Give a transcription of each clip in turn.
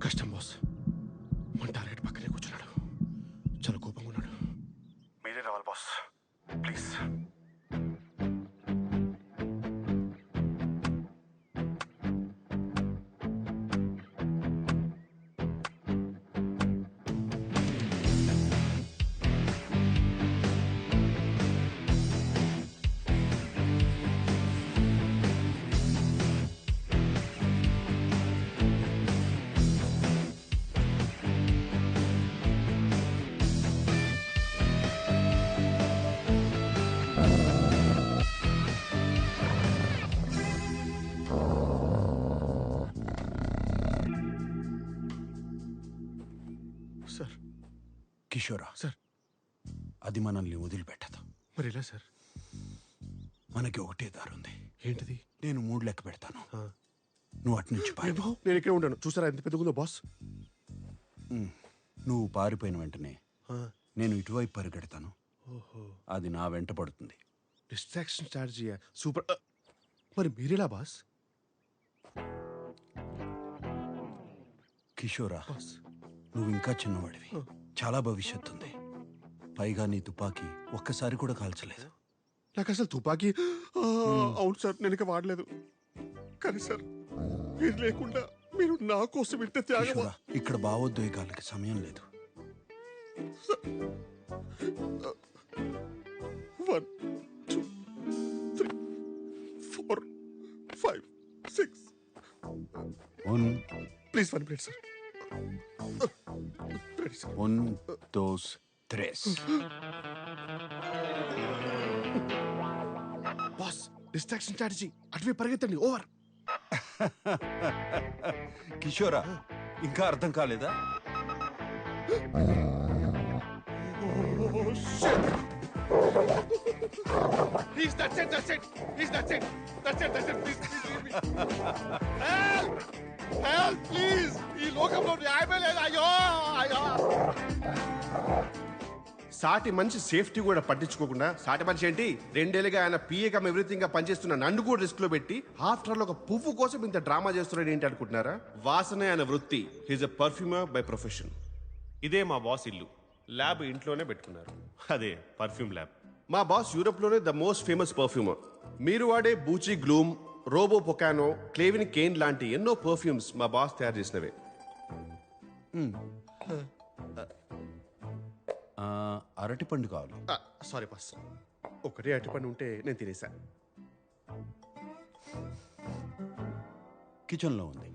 కష్టం బాస్. మన టార్గెట్ పక్కనే కూర్చున్నాడు, చాలా కోపంగా ఉన్నాడు. మీరే రావాలి బాస్, ప్లీజ్. సార్. కిషోరా సార్. అది మనల్ని వదిలిపెట్టదు. మరి ఎలా సార్? మనకి ఒకటే దారుంది. ఏంటిది? నేను 3 లెక్క పెడతాను, నువ్వు అటు నుంచి పారిపో. నేను ఇక్కడే ఉంటాను, చూసారా ఎంత పెద్దగుందో బాస్. నువ్వు పారిపోయిన వెంటనే నేను ఇటువైపు పరిగెడతాను. అది నా వెంట పడుతుంది. Distraction strategy super. మరి మీరేలా బాస్? కిషోరా, బాస్ నువ్వు ఇంకా చిన్నవాడివి, చాలా భవిష్యత్తు ఉంది. పైగా నీ తుపాకీ ఒక్కసారి కూడా కాల్చలేదు. నాకు అసలు తుపాకీ అవును సార్, నేను ఇక వాడలేదు. కానీ సార్, మీరు లేకుండా మీరు నా కోసం ఇంత త్యాగం. కిషోరా, ఇక్కడ భావోద్వేగాలకి సమయం లేదు. 1 2 3 4 5 6. Please 1 minute sir. Ready, sir. 1 2 3. Boss, distraction strategy, అటువే పరిగెత్తండి. ఓవర్. కిషోరా, ఇంకా అర్థం కాలేదా? That's it. Please leave me. Help, please. ఈ లోకంలో న్యాయమే లేదు. అయ్యో. సాటి మనిషి సేఫ్టీ కూడా పట్టించుకోకుండా, సాటి మనిషి ఏంటి 2 ఏళ్ళుగా ఆయన పిఏకమ్ ఎవ్రీథింగ్ గా పనిచేస్తున్న నన్ను కూడా రిస్క్ లో పెట్టి ఆఫ్టర్ ఒక పువ్వు కోసం ఇంత డ్రామా చేస్తున్నాడు ఏంటి అనుకుంటున్నారా? వాసనే ఆయన వృత్తి. He's a perfumer by profession. ఇదే మా బాస్ ఇల్లు. ల్యాబ్ ఇంట్లోనే పెట్టుకున్నారు, అదే పర్ఫ్యూమ్ ల్యాబ్. మా బాస్ యూరోప్ లోనే ద మోస్ట్ ఫేమస్ పర్ఫ్యూమర్. మీరు వాడే బూచి గ్లూమ్, రోబో పొకానో, క్లేవిన్ కేన్ లాంటి ఎన్నో పర్ఫ్యూమ్స్ మా బాస్ తయారు చేసినవే. అరటిపండు కావాలి. సారీ బాస్, ఒకటే అరటిపండు ఉంటే నేను తినేసా. కిచెన్ లో ఉంది.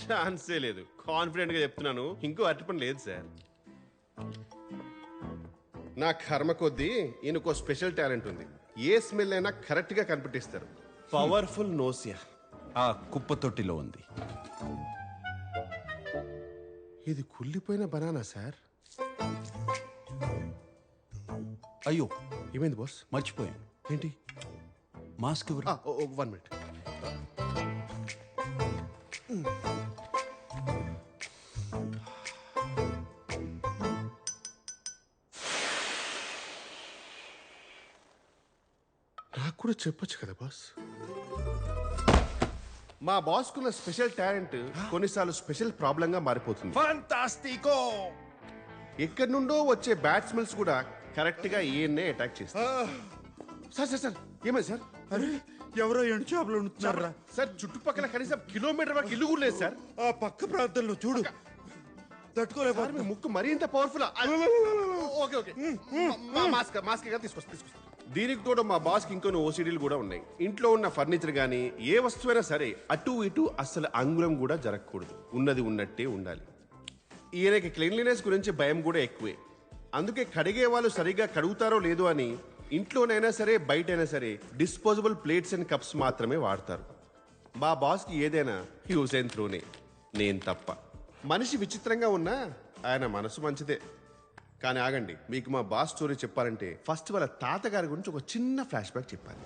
ఛాన్సే లేదు, కాన్ఫిడెంట్ గా చెప్తున్నాను. ఇంకో అరటిపండు లేదు సార్. నా కర్మ కొద్దీ ఈయనకో స్పెషల్ టాలెంట్ ఉంది. ఏ స్మెల్ అయినా కరెక్ట్ గా కనిపెట్టిస్తారు. Powerful nausea. ఆ కుప్ప తొట్టిలో ఉంది. ఇది కుళ్ళిపోయిన బనానా సార్. అయ్యో, ఏమైంది బాస్? మర్చిపోయాను. ఏంటి? మాస్క్ ఎవరు? 1 minute. నాకు కూడా చెప్పొచ్చు కదా బాస్. మా బాస్ కున్న స్పెషల్ టాలెంట్ కొన్నిసార్లు స్పెషల్ ప్రాబ్లం గా మారిపోతుంది. ఫాంటాస్టికో! ఎక్కడి నుండో వచ్చే బ్యాడ్ స్మెల్స్ కూడా కరెక్ట్ గా ఈయన్నే అటాక్ చేస్తాయి. సార్ ఏమైంది సార్? అరే, ఎవరో ఎండు చేపలు ఉంటున్నారా సార్? చుట్టుపక్కల కనీసం కిలోమీటర్ వరకు ఇల్లు కూడా లేదు సార్. ఆ పక్క ప్రాంతంలో చూడు, తట్టుకోలేకపోతే. మీ ముక్కు మరీ ఇంత పవర్ఫుల్. ఓకే. మాస్క్ తీసుకొస్తా. దీనికి తోడు మా బాస్ కి ఇంకొన్ని ఓసిడీలు కూడా ఉన్నాయి. ఇంట్లో ఉన్న ఫర్నిచర్ గానీ ఏ వస్తువైనా సరే అటు ఇటు అస్సలు అంగుళం కూడా జరగకూడదు. ఉన్నది ఉన్నట్టే ఉండాలి. ఈయనకి క్లీన్లీనెస్ గురించి భయం కూడా ఎక్కువే. అందుకే కడిగే వాళ్ళు సరిగ్గా కడుగుతారో లేదో అని ఇంట్లోనైనా సరే బయటైనా సరే డిస్పోజబుల్ ప్లేట్స్ అండ్ కప్స్ మాత్రమే వాడతారు. మా బాస్కి ఏదైనా యూజ్ అండ్ త్రోనే, నేను తప్ప. మనిషి విచిత్రంగా ఉన్నా ఆయన మనసు మంచిదే. కానీ ఆగండి, మీకు మా బాస్ స్టోరీ చెప్పాలంటే ఫస్ట్ వాళ్ళ తాతగారి గురించి ఒక చిన్న ఫ్లాష్ బ్యాక్ చెప్పాలి.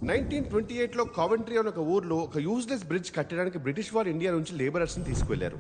1928లో కావెంట్రీ అనే ఒక ఊర్లో ఒక యూజ్లెస్ బ్రిడ్జ్ కట్టడానికి బ్రిటిష్ వారు ఇండియా నుంచి లేబరర్స్ ని తీసుకువెళ్లారు.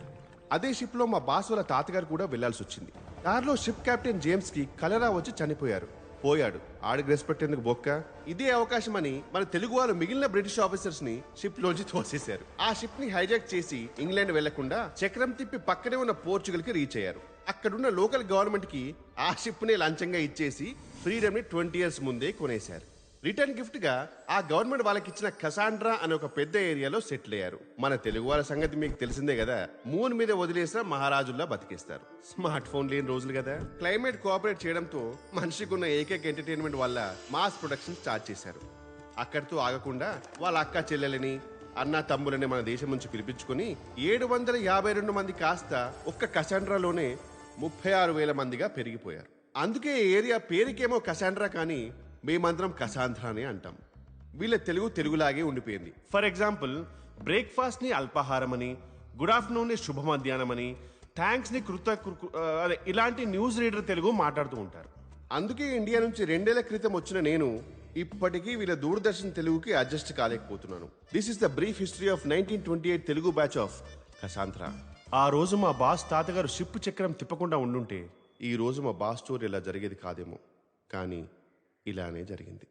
అదే షిప్ లో మా బాస్ వాళ్ళ తాతగారు కూడా వెళ్లాల్సి వచ్చింది. దారిలో షిప్ కెప్టెన్ జేమ్స్ కి కలరా వచ్చి చనిపోయారు. పోయాడు. ఆడికి రెస్పెక్ట్ ఎందుకు బొక్క. ఇదే అవకాశం అని మన తెలుగు వాళ్ళు మిగిలిన బ్రిటిష్ ఆఫీసర్స్ ని షిప్ లోంచి తోసేశారు. ఆ షిప్ ని హైజాక్ చేసి ఇంగ్లాండ్ వెళ్లకుండా చక్రం తిప్పి పక్కనే ఉన్న పోర్చుగల్ కి రీచ్ అయ్యారు. అక్కడున్న లోకల్ గవర్నమెంట్ కి ఆ షిప్ ని లంచంగా ఇచ్చేసి ఫ్రీడమ్ ని 20 years ముందే కొనేశారు. రిటర్న్ గిఫ్ట్ గా ఆ గవర్నమెంట్ వాళ్ళకి ఇచ్చిన కసాండ్రా అనే ఒక పెద్ద ఏరియాలో సెటిల్ అయ్యారు. మన తెలుగు వాళ్ళ సంగతి మీకు తెలిసిందే కదా, మూన్ మీద వదిలేసిన మహారాజుల్లా బతికేస్తారు. స్మార్ట్ ఫోన్ లేని రోజులు కదా. క్లైమేట్ కోఆపరేట్ చేయడంతో మనిషికి ఉన్న ఏకైక ఎంటర్టైన్మెంట్ వల్ల మాస్ ప్రొడక్షన్ స్టార్ట్ చేశారు. అక్కడితో ఆగకుండా వాళ్ళ అక్క చెల్లెలని అన్న తమ్ములని మన దేశం నుంచి పిలిపించుకొని 752 మంది కాస్త ఒక్క కసాండ్రాలోనే 36,000 మందిగా పెరిగిపోయారు. అందుకే ఈ ఏరియా పేరుకేమో కసాండ్రా కానీ మేమందరం కసాంధ్రా అని అంటాం. వీళ్ళ తెలుగులాగే ఉండిపోయింది. ఫర్ ఎగ్జాంపుల్, బ్రేక్ఫాస్ట్ ని అల్పాహారం అని, గుడ్ ఆఫ్టర్నూన్ ని శుభ మధ్యాహ్నం అని, థ్యాంక్స్ ని ఇలాంటి న్యూస్ రీడర్ తెలుగు మాట్లాడుతూ ఉంటారు. అందుకే ఇండియా నుంచి 2 ఏళ్ల క్రితం వచ్చిన నేను ఇప్పటికీ వీళ్ళ దూరదర్శన్ తెలుగుకి అడ్జస్ట్ కాలేకపోతున్నాను. This is the brief history of 1928 Telugu batch of Cassandra. ఆ రోజు మా బాస్ తాతగారు షిప్ చక్రం తిప్పకుండా ఉండుంటే ఈ రోజు మా బాస్ స్టోరీ ఇలా జరిగేది కాదేమో, కానీ ఇలానే జరిగింది.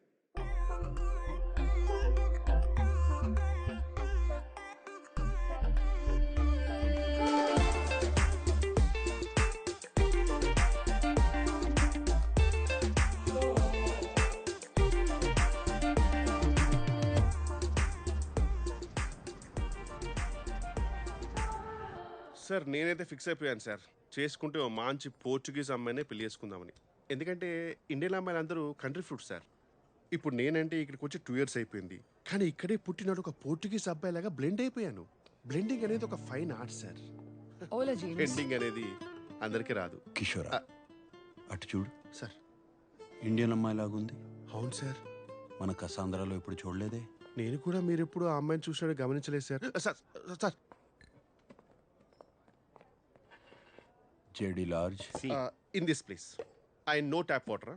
సార్ నేనైతే ఫిక్స్ అయిపోయాను సార్, చేసుకుంటే ఓ మంచి పోర్చుగీస్ అమ్మాయినే పెళ్లి చేసుకుందామని. ఎందుకంటే ఇండియన్ అమ్మాయిలు అందరూ కంట్రీ ఫ్రూట్ సార్. ఇప్పుడు నేనంటే ఇక్కడికి వచ్చి 2 years అయిపోయింది, కానీ ఇక్కడే పుట్టినాడు ఒక పోర్చుగీస్ అబ్బాయిలాగా బ్లెండ్ అయిపోయాను. బ్లెండింగ్ అనేది ఒక ఫైన్ ఆర్ట్ సార్. ఎండింగ్ అనేది అందరికీ రాదు. కిషోర్ అటు చూడు సార్. ఇండియన్ అమ్మాయి లాగుంది. అవును సార్. మన కసాంధ్రాలో ఎప్పుడు చూడలేదే. నేను కూడా మీరు ఎప్పుడు ఆ అమ్మాయిని చూసినట్టు గమనించలేదు సార్. సార్ సార్ జేడి large in this place I know tap water.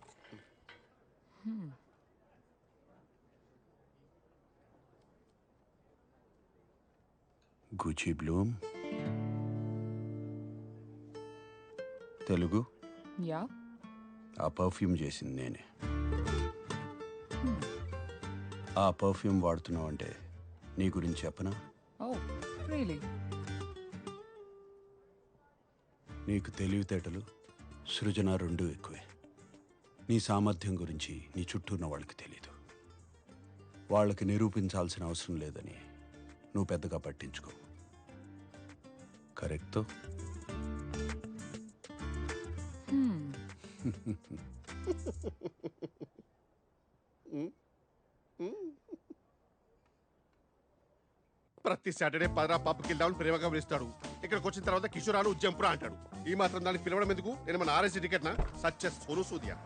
Gucci Bloom Telugu. Yeah, ఆ పర్ఫ్యూమ్ చేసింది నేనే. ఆ పర్ఫ్యూమ్ వాడుతున్నావు అంటే నీ గురించి చెప్పనా? Oh really? నీకు తెలివితేటలు సృజన రెండూ ఎక్కువే. నీ సామర్థ్యం గురించి నీ చుట్టూ ఉన్న వాళ్ళకి తెలీదు. వాళ్ళకి నిరూపించాల్సిన అవసరం లేదని నువ్వు పెద్దగా పట్టించుకో. కరెక్టో? ప్రతి సాటర్డే పదరా పబ్కి వెళ్దామని ప్రేమగా పిలుస్తాడు. ఇక్కడికి వచ్చిన తర్వాత కిషోరాలు జంపురా అంటాడు. ఈ మాత్రం దానికి పిలవడం ఎందుకు? నేను మన ఆర్ఎస్సీ టికెట్ నా సచ్చ సోను సూదియా.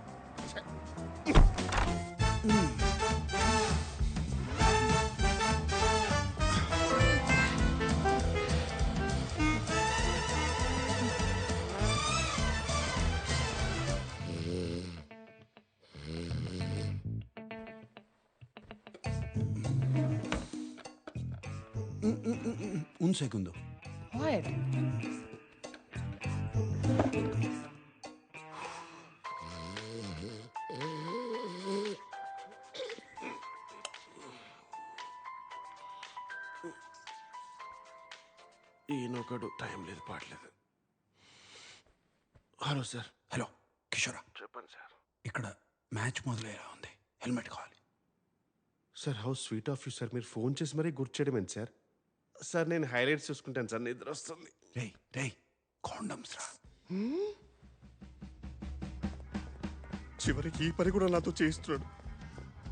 Un segundo. What? ఈయనొకడు టైం లేదు పాడలేదు. Hello sir. హలో కిషోరా, చెప్పండి సార్. ఇక్కడ మ్యాచ్ మొదలయ్యేలా ఉంది. హెల్మెట్ కావాలి. Sir how sweet of you sir. మీరు ఫోన్ చేసి మరీ గుర్తు చేయడం ఏంటి సార్? సార్ నేను హైలైట్స్ చూసుకుంటాను సార్, నిద్ర వస్తుంది. రే రే కాండమ్స్ రా. చివరికి ఈ పని కూడా నాతో చేయిస్తున్నాడు.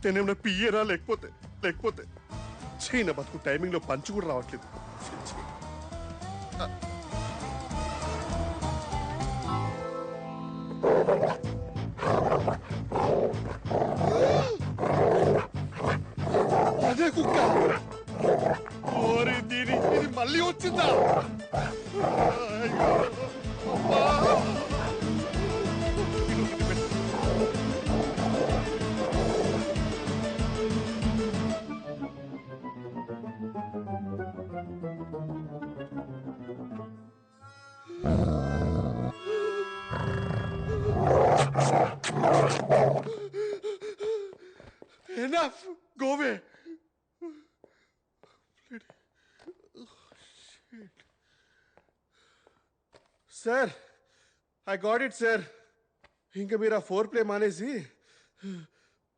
నేనేమన్నా పియ్యరా లేకపోతే చైనా బతుకు టైమింగ్ లో పంచు కూడా రావట్లేదు. అదే కుక్క. ఓరి దీని ఇది మళ్ళీ వచ్చిందా? Enough go away. Sir I got it sir. ఇంకా మీరు ఆ 4 ప్లే మానేసి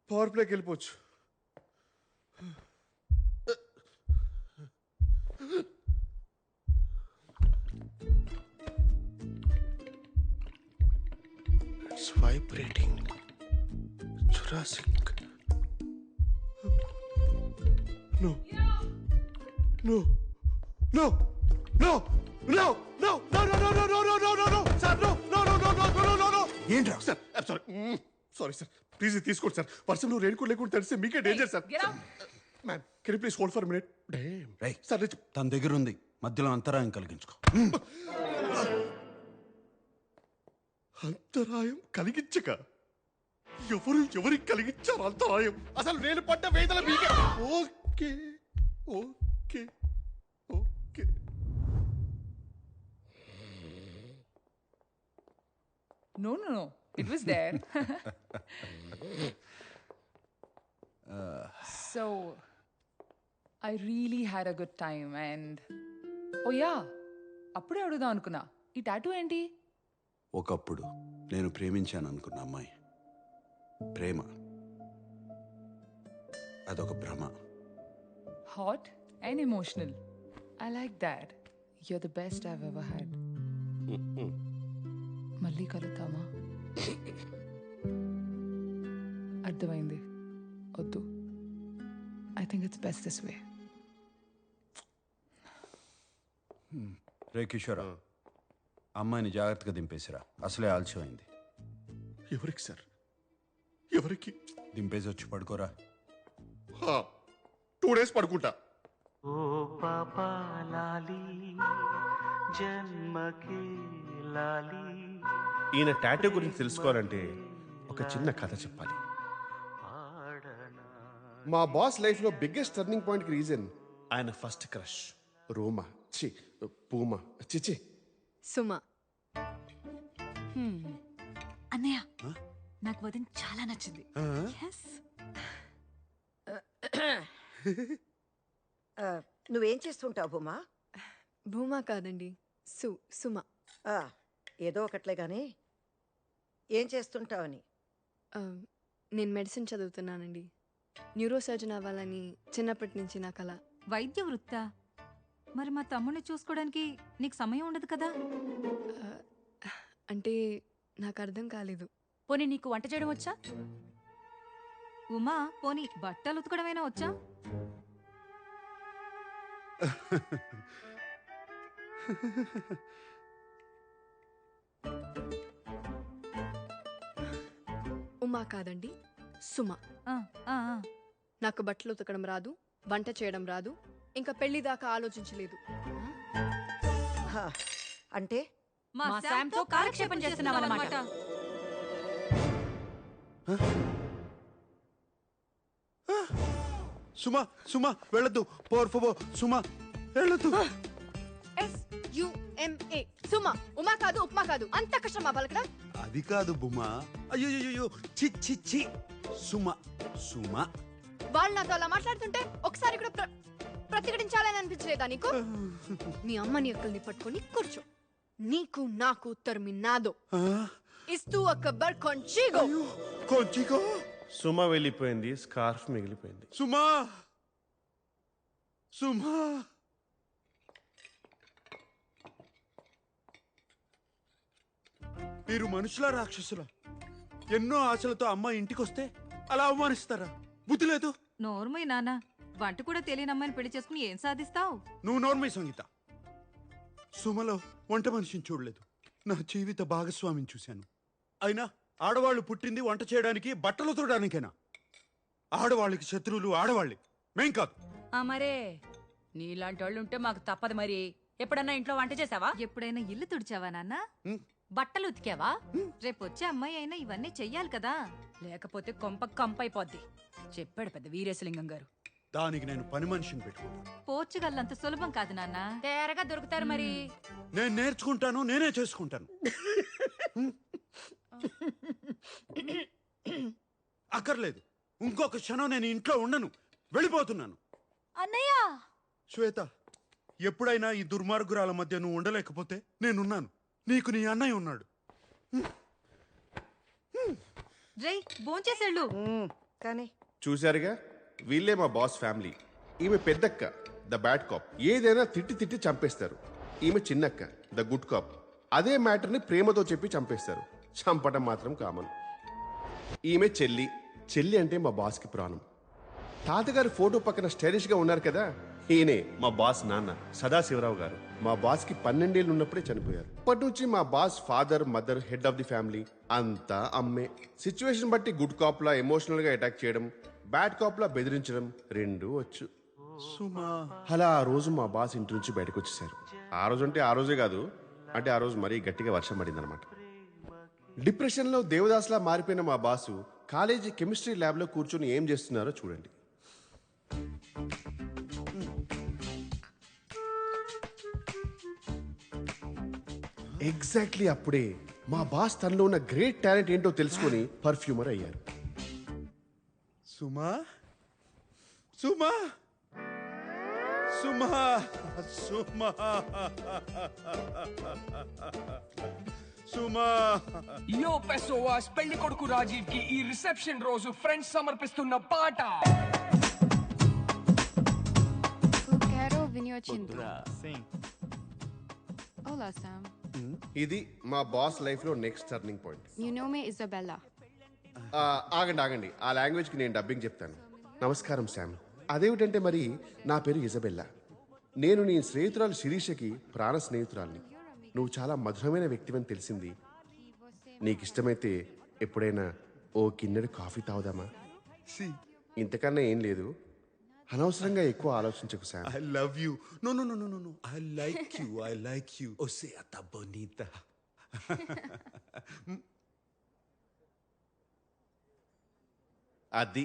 పవర్ ప్లేకి వెళ్ళిపోవచ్చు. It's vibrating. Jurassic. No no no no no no no no no no no no no no sir no no no no no no no no. ఏంట్రా? Sir sorry sir, please తీసుకోండి sir. Person rain coat లేకుండా తెలిస్తే మీకే danger sir. Get out. Ma'am can you please hold for minute. రేయ్, sir తన దగ్గర ఉంది, మధ్యలో అంతరాయం కలిగించుకో. అంతరాయం కలిగించక ఎవరికి కలిగించారు అంతరాయం? అసలు నేను పడ్డ వేదన మీకే. Okay okay okay. No. It was there. So, I really had a good time and... Oh yeah, అప్పుడే అడుగుదాం అనుకున్నా, ఈ టాటూ ఏంటి? ఒకప్పుడు నేను ప్రేమించాను అనుకున్న అమ్మాయి ప్రేమ అదొక భ్రమ. Hot and emotional. I like that. You're the best I've ever had. మళ్ళీ కలుద్దామా? అర్థమైంది, వద్దు. I think it's best this way. రే కిషోరా, అమ్మాయిని జాగ్రత్తగా దింపేసిరా, అసలే ఆలస్యమైంది. ఎవరికి సార్? ఎవరికి? దింపేసి వచ్చి పడుకోరా. 2 days పడుకుంటా. ఓ పాపా లాలి జన్మకి లాలి. ఈయన టాటూ గురించి తెలుసుకోవాలంటే ఒక చిన్న కథ చెప్పాలి. మా బాస్ లైఫ్ లో బిగ్గెస్ట్ టర్నింగ్ పాయింట్ కి రీజన్ ఆయన ఫస్ట్ క్రష్ రోమా, చి పూమా, చిచి సుమ. అన్నయ్య, నాకు వదిన చాలా నచ్చింది. Yes. నువ్వేం చేస్తుంటావు భూమా? భూమా కాదండి, సుమ. ఆ, ఏదో ఒకట్లే గాని ఏం చేస్తుంటావని. నేను మెడిసిన్ చదువుతున్నానండి. న్యూరో సర్జన్ అవ్వాలని చిన్నప్పటి నుంచి నా కల. వైద్య వృత్తా? మరి మా తమ్ముడిని చూసుకోవడానికి నీకు సమయం ఉండదు కదా? అంటే నాకు అర్థం కాలేదు. పోనీ నీకు వంట చేయడం వచ్చా? ఉమా, పోనీ బట్టలు ఉతకడమైనా వచ్చా? ఉమా కాదండి, సుమ. ఆ, ఆ, ఆ. నాకు బట్టలు ఉతకడం రాదు, వంట చేయడం రాదు, ఇంకా పెళ్లి దాకా ఆలోచించలేదు. హా, అంటే మా శామ్తో కాలక్షేపం చేస్తున్నావన్నమాట. సుమా సుమా వెళ్ళొద్దు, పోర్ఫబో సుమా వెళ్ళొద్దు. SUMA సుమ. ఉమా కాదు, ఉప్మా కాదు. అంత కష్టమా పలకడం? అది కాదు బుమా. అయ్యో చి చి చి. సుమా సుమా. వాళ్ళు నాతో అలా మాట్లాడుతుంటే ఒకసారి కూడా ప్రతిఘటించాలని అనిపించలేదా నీకు? మీ అమ్మని అక్కల్ని పట్టుకొని కూర్చో. నీకు నాకు terminado. ఇస్తూ అక్బర్ కొంచిగో. కొంచిగో. సుమ వెళ్ళిపోయింది, స్కార్ఫ్ మిగిలిపోయింది. సుమా సుమా. మీరు మనుషుల రాక్షసులా? ఎన్నో ఆశలతో అమ్మాయి ఇంటికొస్తే అలా అవమానిస్తారా? బుద్ధి లేదు. నోర్మయ్య నాన్న, వంట కూడా తెలియని అమ్మాయిని పెళ్లి చేసుకుని ఏం సాధిస్తావు? నువ్వు నోర్మై సంగీత. సుమలో వంట మనిషిని చూడలేదు, నా జీవిత భాగస్వామిని చూశాను. అయినా ఆడవాళ్ళు పుట్టింది వంట చేయడానికి, బట్టలు ఉతకడానికేనా? ఆడవాళ్ళకి శత్రువులు ఆడవాళ్ళే, మేం కాదు. మరే నీలాంటి వాళ్ళు ఉంటే మాకు తప్పదు. మరి ఎప్పుడన్నా ఇంట్లో వంట చేసావా? ఎప్పుడైనా ఇల్లు తుడిచావా నాన్న? బట్టలు ఉతికావా? రేపు వచ్చే అమ్మాయి అయినా ఇవన్నీ చెయ్యాలి కదా. లేకపోతే కొంప కంపైపోద్ది. చెప్పాడు పెద్ద వీరేశలింగం గారు. దానికి నేను పని మనిషిని పెట్టుకుంటాను. పోర్చుగల్ అంత సులభం కాదు నాన్న. తేరగా దొరుకుతారు మరి. నేను నేర్చుకుంటాను, నేనే చేసుకుంటాను. అక్కర్లేదు, ఇంకొక క్షణం నేను ఇంట్లో ఉండను, వెళ్ళిపోతున్నాను. అన్నయ్య శ్వేత, ఎప్పుడైనా ఈ దుర్మార్గురాల మధ్య నువ్వు ఉండలేకపోతే నేనున్నాను. నీకు నీ అన్నయ్య ఉన్నాడు. రేయ్ భోంచేసేళ్ళు. కానీ చూశారుగా, వీళ్ళే మా బాస్ ఫ్యామిలీ. ఈమె పెద్దక్క, ద బ్యాడ్ కాప్. ఏదైనా తిట్టి తిట్టి చంపేస్తారు. ఈమె చిన్నక్క, ద గుడ్ కాప్. అదే మ్యాటర్ని ప్రేమతో చెప్పి చంపేస్తారు. చంపటం మాత్రం కామన్. ఈమె చెల్లి. చెల్లి అంటే మా బాస్కి ప్రాణం. తాతగారి ఫోటో పక్కన స్టైలిష్ గా ఉన్నారు కదా, ఈయనే మా బాస్ నాన్న సదాశివరావు గారు. మా బాస్ కి 12 ఏళ్ళు ఉన్నప్పుడే చనిపోయారు. అప్పటి నుంచి మా boss father, mother, head of the family అంతా అమ్మే. సిచ్యువేషన్ బట్టి గుడ్ కాప్ లా ఎమోషనల్ గా అటాక్ చేయడం, బ్యాడ్ కాప్ లా బెదిరించడం రెండూ వచ్చు. సుమా, అలా ఆ రోజు మా బాస్ ఇంటి నుంచి బయటకు వచ్చేసారు. ఆ రోజు అంటే ఆ రోజే కాదు, అంటే ఆ రోజు మరీ గట్టిగా వర్షం పడింది అనమాట. డిప్రెషన్ లో దేవదాస్లా మారిపోయిన మా బాసు కాలేజీ కెమిస్ట్రీ ల్యాబ్ లో కూర్చొని ఏం చేస్తున్నారో చూడండి. ఎగ్జాక్ట్లీ అప్పుడే మా బాస్ తనలో ఉన్న గ్రేట్ టాలెంట్ ఏంటో తెలుసుకొని పర్ఫ్యూమర్ అయ్యారు. సుమా, సుమా, సుమా, సుమా, సుమా. యో పెసోవాస్, పెళ్లి కొడుకు రాజీవ్ కి ఈ రిసెప్షన్ రోజు ఫ్రెండ్స్ సమర్పిస్తున్న పాట. Hola, Sam. ఇది మా బాస్ లైఫ్ లో next turning point. You know me, Isabella. ఆగండి, ఆ లాంగ్వేజ్ కి నేను డబ్బింగ్ చెప్తాను. నమస్కారం శామ్. అదేమిటంటే మరి నా పేరు ఇజబెల్లా. నేను నీ స్నేహితురాలు శిరీషకి ప్రాణ స్నేహితురాల్ని. నువ్వు చాలా మధురమైన వ్యక్తివని తెలిసింది. నీకు ఇష్టమైతే ఎప్పుడైనా ఓ కిన్నెడు కాఫీ తాగుదామా? ఇంతకన్నా ఏం లేదు. అనవసరంగా ఎక్కువ ఆలోచించకు Sam. I love you. No. I like you. I like you. O sea, tan bonita. అది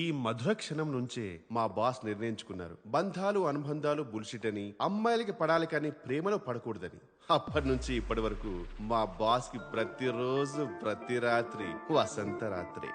ఈ మధుర క్షణం నుంచే మా బాస్ నిర్ణయించుకున్నారు, బంధాలు అనుబంధాలు బుల్షిట్ అని, అమ్మాయిలకి పడాలి కానీ ప్రేమలో పడకూడదని. అప్పటి నుంచి ఇప్పటి వరకు మా బాస్ కి ప్రతిరోజు ప్రతి రాత్రి వసంత రాత్రి.